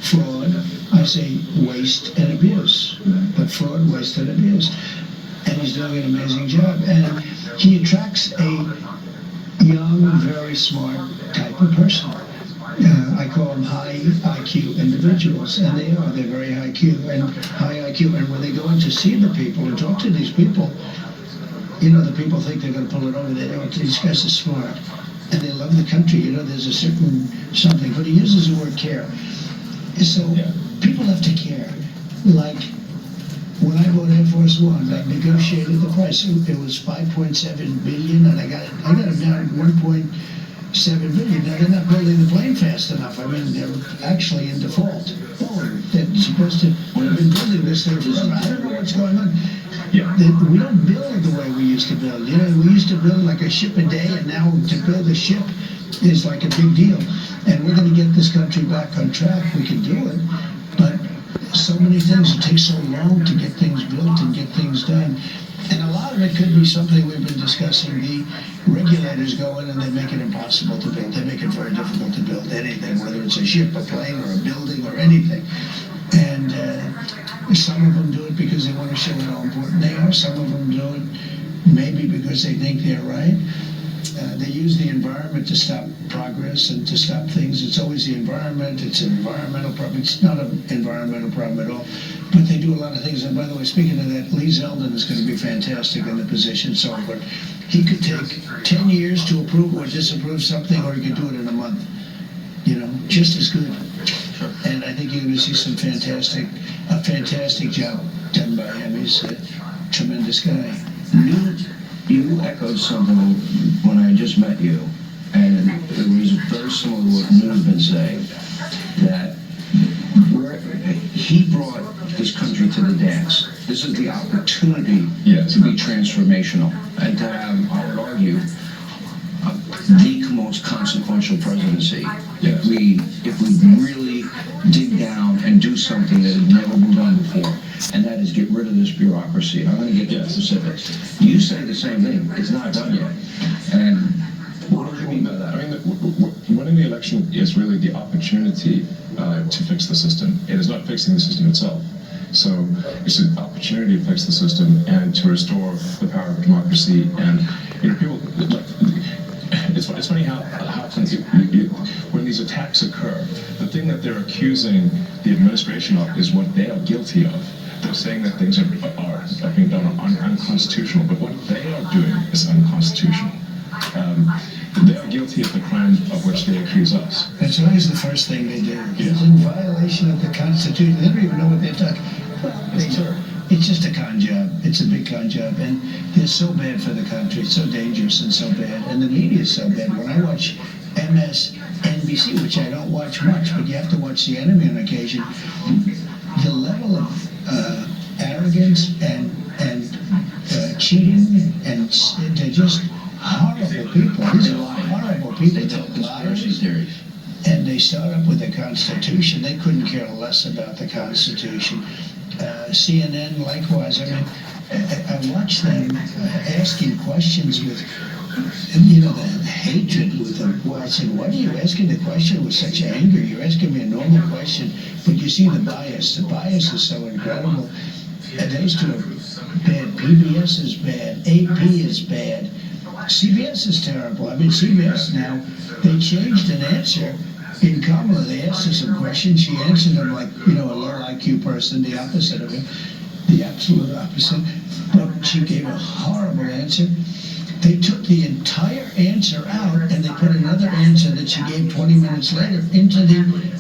fraud. I say waste and abuse, but fraud, waste, and abuse. And he's doing an amazing job. And he attracts a young, very smart type of person. I call them high IQ individuals, and they are. They're very high IQ. And when they go in to see the people and talk to these people, the people think they're going to pull it over. They don't. These guys are smart, and they love the country. There's a certain something. But he uses the word care. So people have to care. Like when I bought Air Force One, I negotiated the price. It was $5.7 billion, and I got it down to $1.7 billion. Now they're not building the plane fast enough. I mean, they're actually in default. They're supposed to have been building this thing forever. I don't know what's going on. Yeah. We don't build the way we used to build. We used to build like a ship a day, and now to build a ship is like a big deal. And we're going to get this country back on track. We can do it, but so many things. It takes so long to get things built and get things done. And a lot of it could be something we've been discussing. The regulators go in and they make it impossible to build. They make it very difficult to build anything, whether it's a ship, a plane, or a building, or anything. And some of them do it because they want to show how important they are. Some of them do it maybe because they think they're right. They use the environment to stop progress and to stop things. It's always the environment. It's an environmental problem. It's not an environmental problem at all. But they do a lot of things. And by the way, speaking of that, Lee Zeldin is going to be fantastic in the position. So, but he could take 10 years to approve or disapprove something, or he could do it in a month. Just as good. And I think you're going to see a fantastic job done by him. He's a tremendous guy. You echoed something when I just met you, and it was very similar to what New's been saying, that he brought this country to the dance. This is the opportunity to be transformational, and to have, I would argue, the most consequential presidency. If we really dig down and do something that had never been done before, and that is get rid of this bureaucracy. And I'm going to get to specifics. You say the same thing. It's not done yet. And what do you mean by that? I mean, winning the election is really the opportunity to fix the system. It is not fixing the system itself. So it's an opportunity to fix the system and to restore the power of democracy. And people like. It's funny how when these attacks occur, the thing that they're accusing the administration of is what they are guilty of. They're saying that things are being done unconstitutional, but what they are doing is unconstitutional. They are guilty of the crime of which they accuse us. That's always the first thing they do. It's in violation of the Constitution. They don't even know what they're talking about. It's just a con job. It's a big con job. And they're so bad for the country. It's so dangerous and so bad. And the media is so bad. When I watch MSNBC, which I don't watch much, but you have to watch the enemy on occasion, the level of arrogance and cheating, and they're just horrible people. These are horrible people. They tell conspiracy theories. And they start up with the Constitution. They couldn't care less about the Constitution. CNN, likewise. I mean, I watch them asking questions with, you know, the hatred with them. Well, I said, why are you asking the question with such anger? You're asking me a normal question, but you see the bias. The bias is so incredible. And those two are bad. PBS is bad. AP is bad. CBS is terrible. I mean, CBS now, they changed an answer in Kamala. They asked her some questions. She answered them like, you know, a low IQ person, the opposite of him, the absolute opposite. But she gave a horrible answer. They took the entire answer out and they put another answer that she gave 20 minutes later into the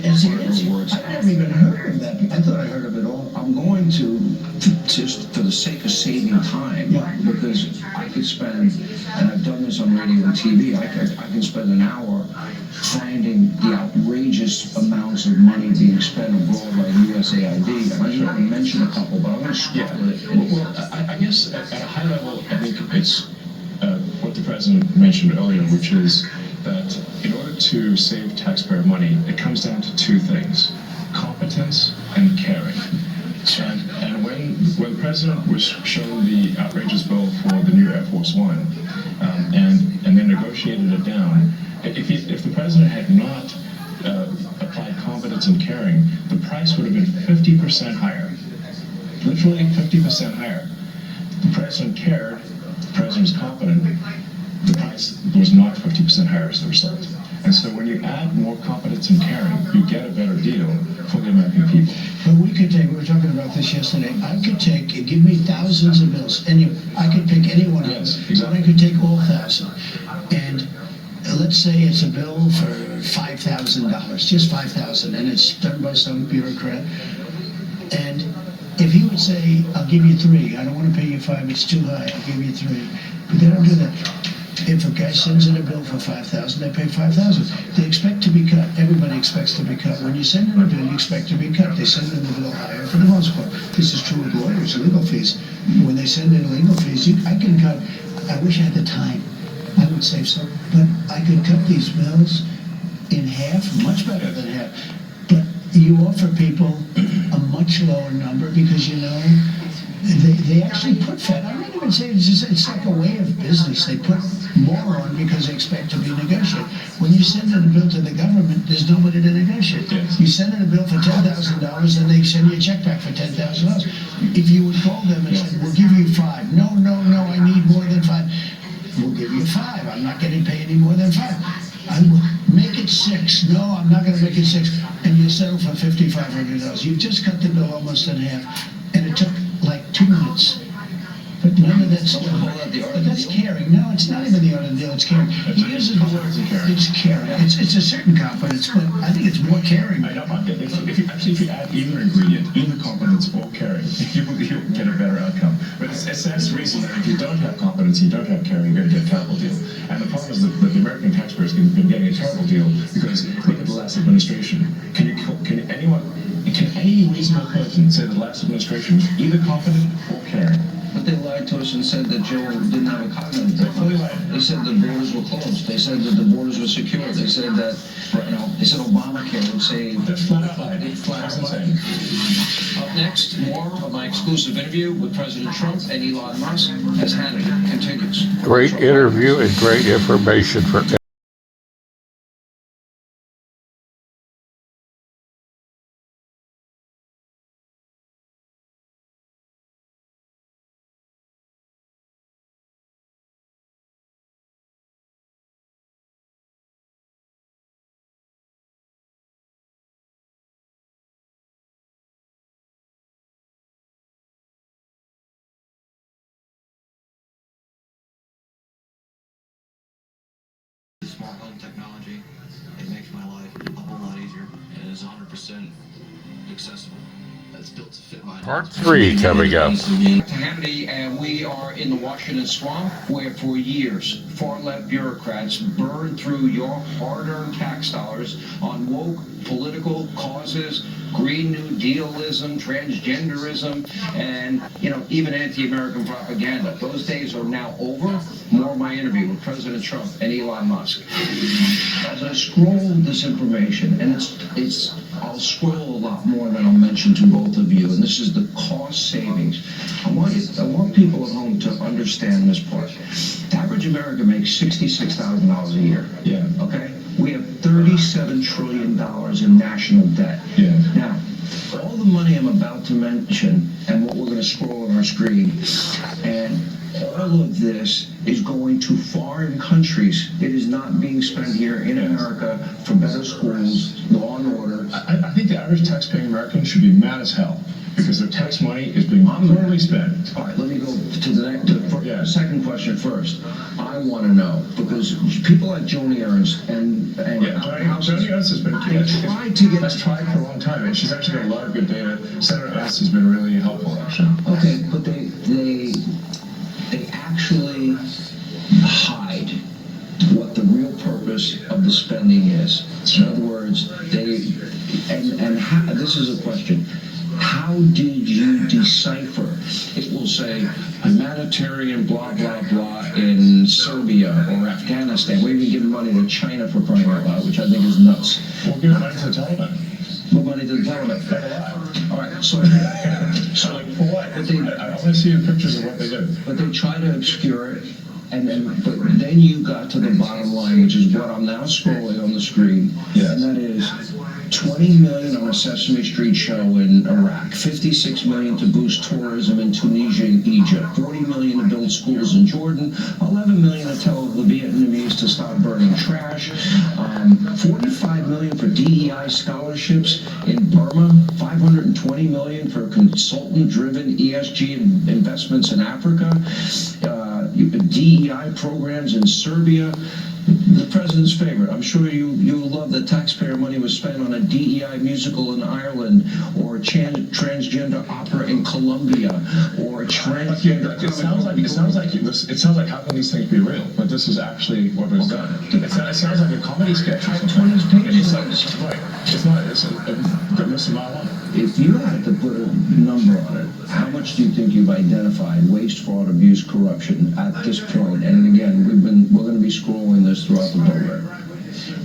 as the answer. I've never even heard of that. I thought I heard of it all. I'm going to just for the sake of saving time, because I could spend, and I've done this on radio and TV, I can spend an hour finding the outrageous amounts of money being spent abroad by USAID, and I just want to mention a couple, but I want to start with it. Well, I guess at a high level, I think it's what the president mentioned earlier, which is that in order to save taxpayer money, it comes down to two things: competence and caring. And when the president was shown the outrageous bill for the new Air Force One, and then negotiated it down, if the president had not applied competence and caring, the price would have been 50% higher. Literally 50% higher. The president cared, the president was competent, the price was not 50% higher as a result. And so when you add more competence and caring, you get a better deal for the American people. But we were talking about this yesterday, I could give me thousands of bills, and I could pick any one of them, exactly. I could take all 1,000. And let's say it's a bill for $5,000, just $5,000, and it's done by some bureaucrat. And if he would say, I'll give you 3, I don't want to pay you 5, it's too high, I'll give you 3. But they don't do that. If a guy sends in a bill for $5,000, they pay $5,000. They expect to be cut. Everybody expects to be cut. When you send in a bill, you expect to be cut. They send in the bill higher for the most part. This is true with lawyers, legal fees. When they send in legal fees, I can cut. I wish I had the time. I would save some, but I could cut these bills in half, much better than half. But you offer people a much lower number because, you know, they actually put fat. I might even say it's like a way of business. They put more on because they expect to be negotiated. When you send in a bill to the government, there's nobody to negotiate. Yes. You send in a bill for $10,000 and they send you a check back for $10,000. If you would call them and say, we'll give you 5. No, I need more than 5. We'll give you 5. I'm not getting paid any more than 5. I will make it 6. No, I'm not going to make it 6. And you settle for $5,500. You've just cut the bill almost in half. And it took like 2 minutes. But none of that's but that's caring. No, it's not even the art of the deal, it's caring. He uses the word, it's caring. It's a certain competence, but I think it's more caring. I know. If you add either ingredient, either competence or caring, you'll get a better outcome. But it's that's the reason that if you don't have competence, you don't have caring, you're going to get a terrible deal. And the problem is that the American taxpayers have been getting a terrible deal because look at the last administration. Can any reasonable person say the last administration was either competent or caring? But they lied to us and said that Joe didn't have a cognitive difference. They said the borders were closed. They said that the borders were secure. They said that, they said Obamacare would save. That's flat out lied. Up next, more of my exclusive interview with President Trump and Elon Musk as Hanity continues. Great interview and great information for smart home technology. It makes my life a whole lot easier, and is 100% accessible. It's built to fit my Part 3 coming up. Hanity, and we are in the Washington swamp, where for years far-left bureaucrats burned through your hard-earned tax dollars on woke political causes, Green New Dealism, transgenderism, and even anti-American propaganda. Those days are now over. More of my interview with President Trump and Elon Musk. as I scroll this information, and I'll scroll a lot more than I'll mention to both of you, and this is the cost savings. I want people at home to understand this part. The average American makes $66,000 a year. Yeah. Okay? We have $37 trillion in national debt. Yeah. Now, all the money I'm about to mention and what we're going to scroll on our screen, and all of this is going to foreign countries. It is not being spent here in America for better schools, law and order. I think the average taxpaying American should be mad as hell because their tax money is being poorly spent. All right, let me go to the second question first. I want to know, because people like Joni Ernst and Joni Ernst has been has tried for a long time, and she's actually got a lot of good data. Senator Ernst has been really helpful, actually. Okay, but they actually hide what the real purpose of the spending is. In other words, this is a question. How did you decipher? It will say humanitarian blah blah blah in Serbia or Afghanistan. We're even giving money to China for crying out loud, which I think is nuts. We're giving money to the Taliban. What money to the Taliban? All right, so like for what? I want to see pictures of what they do. But they try to obscure it. But then you got to the bottom line, which is what I'm now scrolling on the screen, and that is $20 million on a Sesame Street show in Iraq, $56 million to boost tourism in Tunisia and Egypt, $40 million to build schools in Jordan, $11 million to tell the Vietnamese to stop burning trash, $45 million for DEI scholarships in Burma, $520 million for consultant-driven ESG investments in Africa. DEI programs in Serbia. The president's favorite. I'm sure you love that taxpayer money was spent on a DEI musical in Ireland, or a transgender opera in Colombia, or a transgender. It sounds like how can these things be real? But this is actually what was done. It sounds like a comedy sketch. 20 pages. Right. It's not. It's a miss a mile long. If you had to put a number on it, how much do you think you've identified waste, fraud, abuse, corruption at this point? And again, we're going to be scrolling this throughout the program.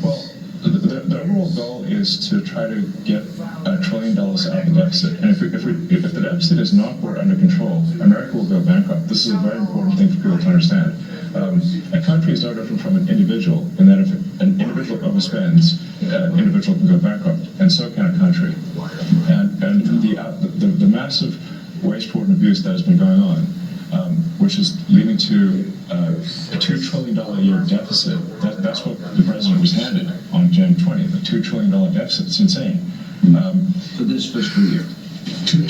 Well, the overall goal is to try to get $1 trillion out of the deficit. And if the deficit is not brought under control, America will go bankrupt. This is a very important thing for people to understand. A country is no different from an individual in that if an individual overspends, an individual can go bankrupt, and so can a country. And the massive waste, fraud, and abuse that has been going on, which is leading to a $2 trillion a year deficit. That's what the president was handed on January 20th, a $2 trillion deficit. It's insane. For this fiscal year. We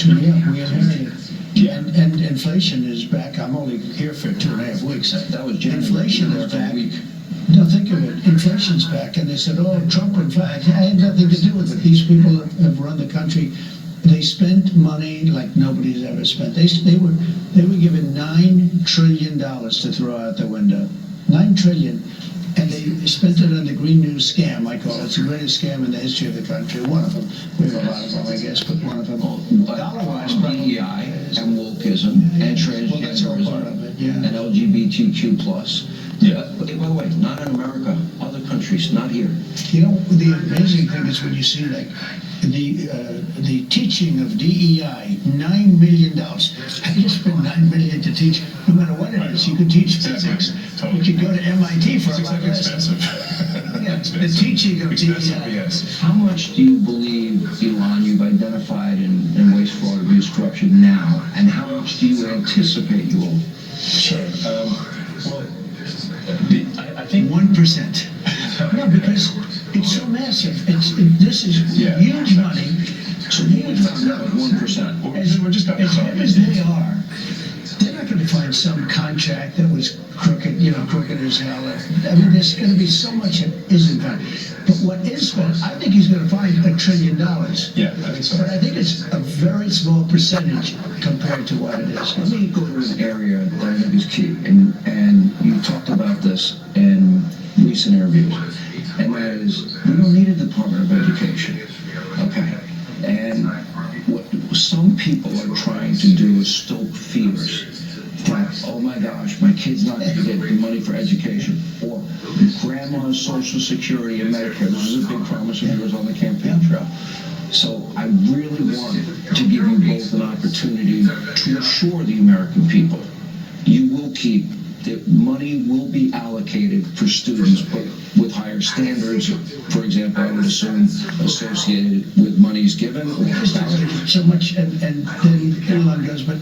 inherited. Yeah. And inflation is back. I'm only here for 2.5 weeks. That was January. Inflation is back. No, think of it. Inflation's back, and they said, "Oh, Trump inflation." I had nothing to do with it. These people have run the country. They spent money like nobody's ever spent. They were given $9 trillion to throw out the window. $9 trillion, and they spent it on the Green News scam. I call it. It's the greatest scam in the history of the country. One of them. We have a lot of them, I guess, but one of them. Dollar-wise, DEI and wokeism and transgenderism and LGBTQ+. Yeah. But by the way, not in America, other countries, not here. You know, the amazing thing is when you see like the teaching of DEI, $9 million. How do you spend $9 million to teach? No matter what it is, you could teach physics. You could go to MIT for a lot less. Expensive. Yeah, the teaching of DEI. Yes. How much do you believe, Elon, you've identified in waste, fraud, abuse, corruption now, and how much do you anticipate you will? Sure. I think 1%. No, because it's so massive. This is huge money. So huge money, 1%. As heavy as they are, they're not going to find some contract that was crooked, crooked as hell. I mean, there's going to be so much that isn't found. But what is spent, I think he's going to find $1 trillion. Yeah, I think so. But I think it's a very small percentage compared to what it is. Let me go to an area that I think is key, and you talked about this in recent interviews, and that is, we don't need a Department of Education, okay? And what some people are trying to do is stoke fears that, oh my gosh, my kid's not going to get the money for education, or grandma's on Social Security and Medicare. This is a big promise of yours on the campaign trail. So I really want to give you both an opportunity to assure the American people you will keep, that money will be allocated for students, but with higher standards, for example, I would assume associated with monies given. So much, and then Elon goes, but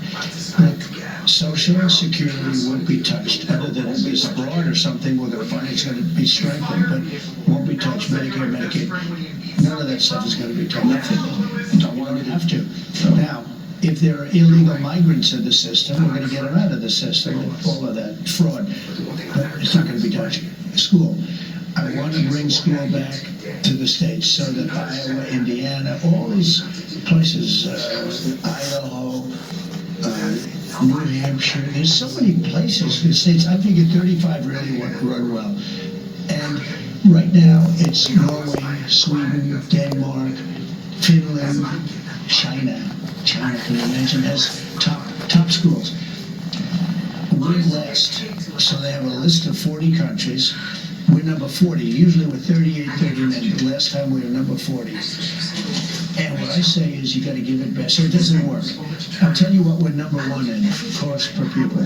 look, Social Security won't be touched, other than this broad or something where the funding's going to be strengthened, but won't be touched. Medicare, Medicaid, none of that stuff is going to be touched. Nothing. You don't have to. Now, if there are illegal migrants in the system, we're going to get them out of the system, and all of that fraud. But it's not going to be touched. School. I want to bring school back to the states so that Iowa, Indiana, all these places, Idaho, New Hampshire, there's so many places in the states. I figure 35 really run well. And right now it's Norway, Sweden, Denmark, Finland, China. China, can you imagine, has top schools. We're last, so they have a list of 40 countries. We're number 40. Usually we're 38, 39. The last time we were number 40. And what I say is you got to give it back. So it doesn't work. I'll tell you what we're number one in, cost per pupil.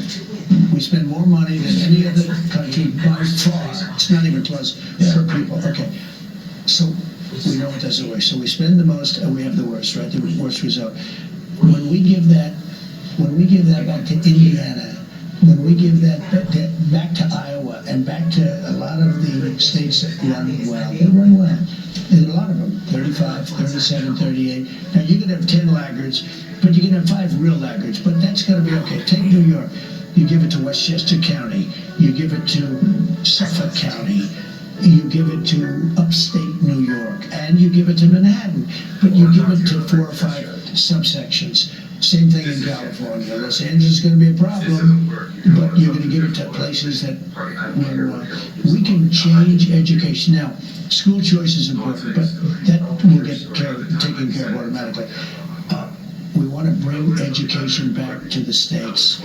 We spend more money than any other country by far. It's not even close per pupil. Okay. So we know it doesn't work. So we spend the most and we have the worst, right? The worst result. When we give that back to Indiana, when we give that back to Iowa and back to a lot of the states that run well, they run well. There's a lot of them, 35, 37, 38. Now you can have 10 laggards, but you can have 5 real laggards, but that's got to be okay. Take New York. You give it to Westchester County. You give it to Suffolk County. You give it to upstate New York, and you give it to Manhattan, but you give it to 4 or 5 subsections. Same thing in California. Los Angeles is going to be a problem, but you're going to give it to places that we can change education. Now, school choice is important, but that will get taken care of automatically. We want to bring education back to the states.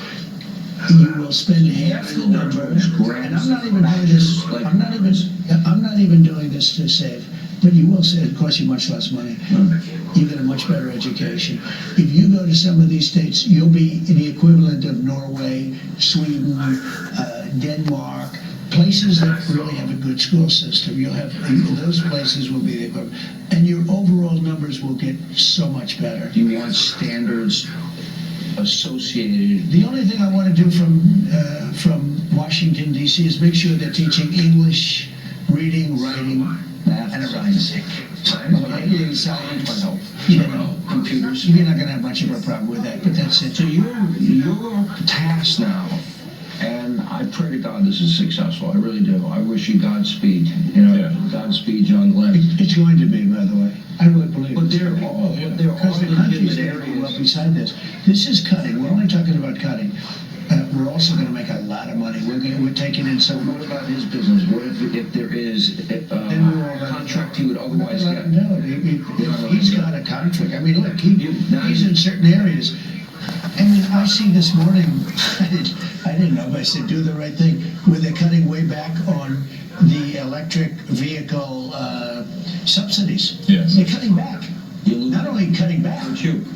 You will spend half the number, and I'm not even doing this. I'm not even doing this to save, but you will save. It costs you much less money. You get a much better education. If you go to some of these states, you'll be the equivalent of Norway, Sweden, Denmark, places that really have a good school system. You'll have those places will be the equivalent, and your overall numbers will get so much better. Do you want standards associated? The only thing I want to do from Washington, D.C. is make sure they're teaching English, reading, writing, math, and science. Science, computers. You're not going to have much of a problem with that, but that's it. So your task now, and I pray to God this is successful. I really do. I wish you Godspeed. Godspeed, John Glenn. It's going to be, by the way. I really believe but it. they're all because the country's going to go up beside this. This is cutting. We're only talking about cutting. We're also going to make a lot of money. We're taking in some. What about his business? What if there is a contract he would otherwise get? No, he's got a conflict. I mean, look, he's in certain areas. I mean, I see this morning. I didn't know. But I said, do the right thing. Where they're cutting way back on the electric vehicle subsidies. Yes. They're cutting back. Not only cutting back.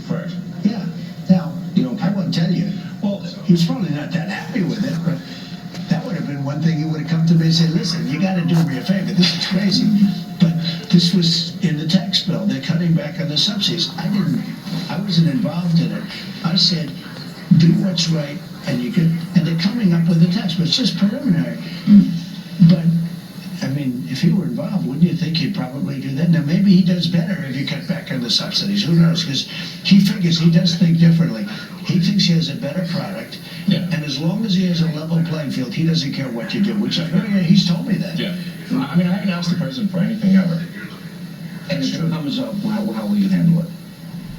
Correct. Yeah. Now, I won't tell you. Well, he was probably not that happy with it, but that would have been one thing he would have come to me and said, listen, you got to do me a favor. This is crazy. But this was in the tax bill. They're cutting back on the subsidies. I wasn't involved in it. I said, do what's right, and they're coming up with a tax bill. It's just preliminary. But I mean, if you were involved, wouldn't you think he'd probably do that? Now, maybe he does better if you cut back on the subsidies. Who knows? Because he figures he does think differently. He thinks he has a better product. Yeah. And as long as he has a level playing field, he doesn't care what you do, which he's told me that. Yeah. I mean, I haven't asked the president for anything ever. And if it comes up, how will you handle it?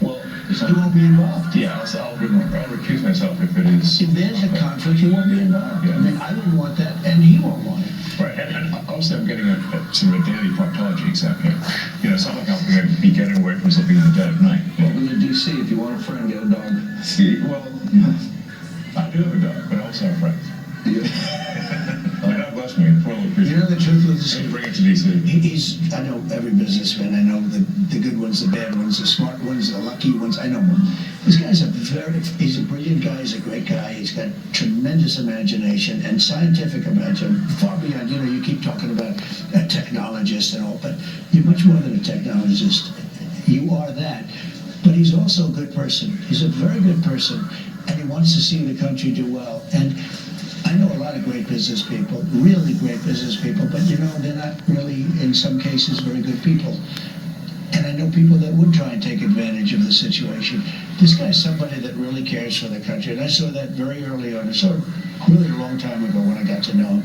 Well, he won't be involved. Yeah, I'll recuse myself if it is. If there's a conflict, he won't be involved. Yeah. I mean, I wouldn't want that, and he won't want it. Right, and obviously I'm getting sort of a daily proctology exam here. It's not like I'm going to be getting away from something in the dead of night. Welcome to D.C. If you want a friend, get a dog. See, well, I do have a dog, but I also have a friend. Yeah. God bless me. You know the truth with this. I know every businessman. I know the good ones, the bad ones, the smart ones, the lucky ones. I know them. This guy's he's a brilliant guy. He's a great guy. He's got tremendous imagination and scientific imagination, far beyond, you keep talking about a technologist and all, but you're much more than a technologist. You are that. But he's also a good person. He's a very good person, and he wants to see the country do well. And I know a lot of great business people, really great business people, but they're not really, in some cases, very good people. And I know people that would try and take advantage of the situation. This guy's somebody that really cares for the country, and I saw that very early on. I saw it really a long time ago when I got to know him.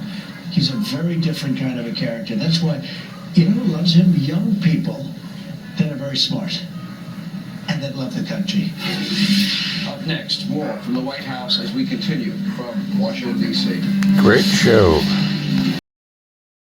He's a very different kind of a character. That's why, who loves him? Young people that are very smart and that love the country. Up next, more from the White House as we continue from Washington, D.C. Great show.